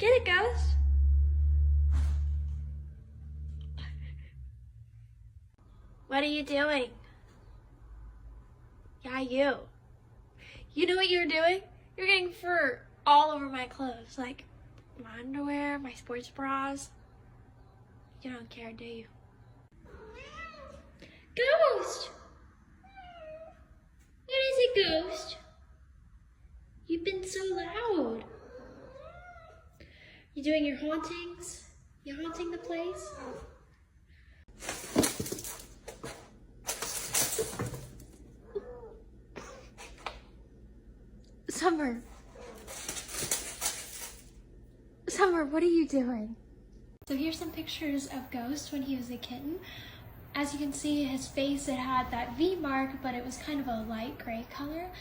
Get it, Ghost. What are you doing? Yeah, you. You know what you're doing? You're getting fur all over my clothes, like my underwear, my sports bras. You don't care, do you? Ghost! What is it, Ghost? You've been so loud. You doing your hauntings? You haunting the place? Summer. Summer, what are you doing? So here's some pictures of Ghost when he was a kitten. As you can see, his face, it had that V mark, but it was kind of a light gray color.